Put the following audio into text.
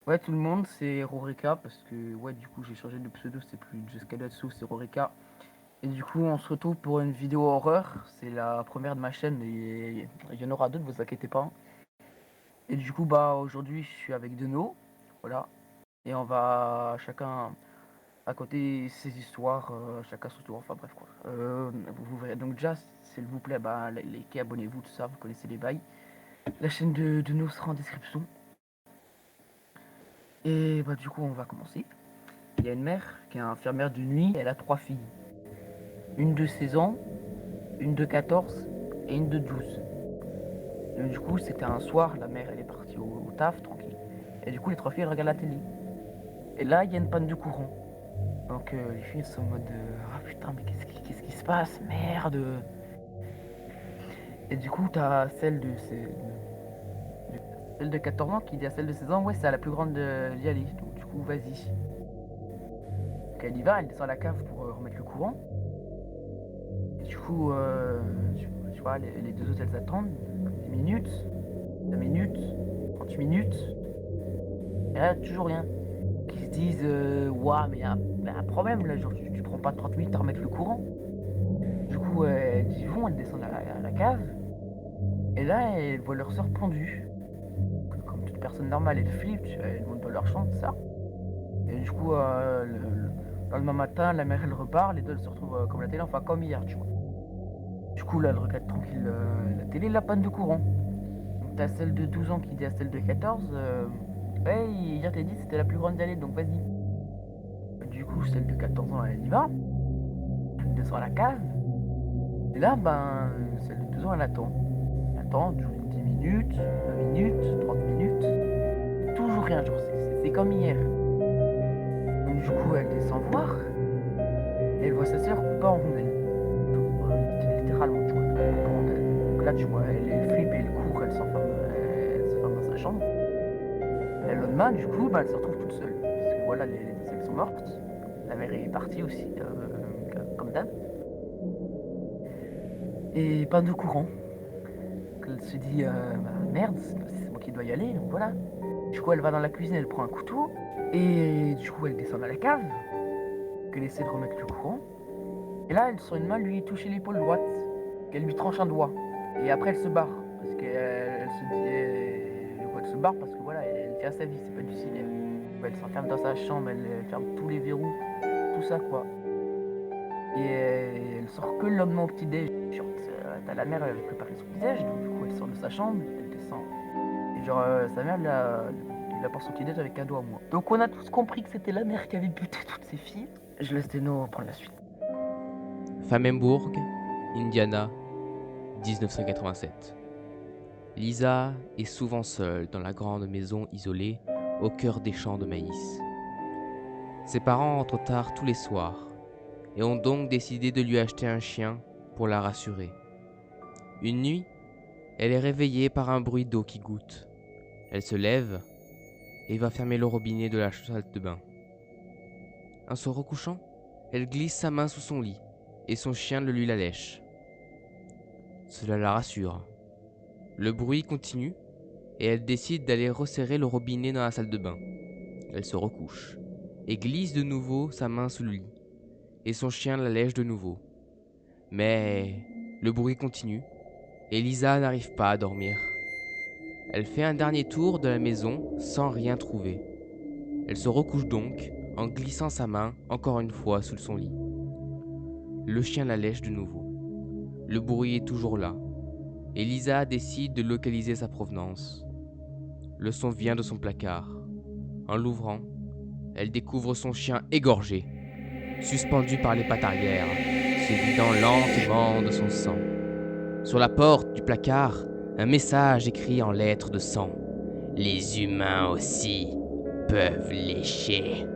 Ouais, tout le monde, c'est Rorika parce que, ouais, du coup, j'ai changé de pseudo, c'est plus Juscadatsu, c'est Rorika. Et du coup, on se retrouve pour une vidéo horreur. C'est la première de ma chaîne et il y en aura d'autres, vous inquiétez pas. Et du coup, bah, aujourd'hui, je suis avec Deno, voilà. Et on va chacun raconter ses histoires, chacun son tour, enfin bref quoi. Vous verrez. Donc déjà, s'il vous plaît, bah, likez, abonnez-vous, tout ça, vous connaissez les bails. La chaîne de Deno sera en description. Et bah, du coup, on va commencer. Il y a une mère qui est infirmière de nuit, elle a 3 filles. Une de 16 ans, une de 14 et une de 12. Et du coup, c'était un soir, la mère elle est partie au taf, tranquille. Et du coup, les 3 filles elles regardent la télé. Et là, il y a une panne de courant. Donc les filles sont en mode ah putain, mais qu'est-ce qui se passe? Merde! Et du coup, t'as celle de 14 ans qui dit à celle de 16 ans, ouais, c'est à la plus grande d'y aller. Donc du coup, vas-y. Donc elle y va, elle descend à la cave pour remettre le courant. Et du coup, tu vois, les deux autres elles attendent 10 minutes, 20 minutes, 30 minutes, et là, toujours rien. Qui se disent, ouah, mais y a un problème là, genre tu prends pas 30 minutes à remettre le courant. Du coup, elles y vont, elles descendent à la cave, et là, elles voient leur sœur pendue. Comme toute personne normale, elles flippent, elles montent dans leur chambre, tout ça. Et du coup, le lendemain matin, la mère elle repart, les deux elles se retrouvent comme la télé, enfin comme hier, tu vois. Du coup, là, elle regarde tranquille la télé, la panne de courant. Donc, t'as celle de 12 ans qui dit à celle de 14, ouais, hier t'as dit que c'était la plus grande d'année, donc vas-y. Du coup, celle de 14 ans, elle y va, elle descend à la cave, et là, ben, celle de 12 ans, elle attend. Elle attend, toujours 10 minutes, 20 minutes, 30 minutes, toujours rien, genre, c'est comme hier. Donc, du coup, elle descend voir, et elle voit sa sœur coupée en rondelles. Littéralement, tu vois, coupée en rondelles. Donc là, tu vois, elle flippe, elle court, elle s'enferme dans sa chambre. Et le lendemain, du coup, bah, elle se retrouve toute seule. Parce que voilà, les deux elles sont mortes. La mère est partie aussi, comme d'hab. Et pas de courant. Donc elle se dit, bah, merde, c'est moi qui dois y aller, donc voilà. Du coup, elle va dans la cuisine, elle prend un couteau. Et du coup, elle descend à la cave. Elle essaie de remettre le courant. Et là, elle sent une main lui toucher l'épaule droite. Qu'elle lui tranche un doigt. Et après, elle se barre. Parce qu'elle se dit, elle se barre parce que voilà, elle tient sa vie, c'est pas du cinéma. Elle s'enferme dans sa chambre, elle ferme tous les verrous, tout ça quoi. Et elle sort que le lendemain au petit-déj. Genre, t'as la mère, elle avait préparé son petit-déj, donc du coup elle sort de sa chambre, elle descend. Et genre, sa mère, il apporte son petit-déj avec un doigt à moi. Donc on a tous compris que c'était la mère qui avait buté toutes ses filles. Je laisse Deno prendre la suite. Famembourg, Indiana, 1987. Lisa est souvent seule dans la grande maison isolée au cœur des champs de maïs. Ses parents rentrent tard tous les soirs et ont donc décidé de lui acheter un chien pour la rassurer. Une nuit, elle est réveillée par un bruit d'eau qui goutte. Elle se lève et va fermer le robinet de la salle de bain. En se recouchant, elle glisse sa main sous son lit et son chien lui la lèche. Cela la rassure. Le bruit continue et elle décide d'aller resserrer le robinet dans la salle de bain. Elle se recouche et glisse de nouveau sa main sous le lit et son chien la lèche de nouveau. Mais le bruit continue et Lisa n'arrive pas à dormir. Elle fait un dernier tour de la maison sans rien trouver. Elle se recouche donc en glissant sa main encore une fois sous son lit. Le chien la lèche de nouveau. Le bruit est toujours là et Lisa décide de localiser sa provenance. Le son vient de son placard. En l'ouvrant, elle découvre son chien égorgé, suspendu par les pattes arrière, se vidant lentement de son sang. Sur la porte du placard, un message écrit en lettres de sang. Les humains aussi peuvent lécher.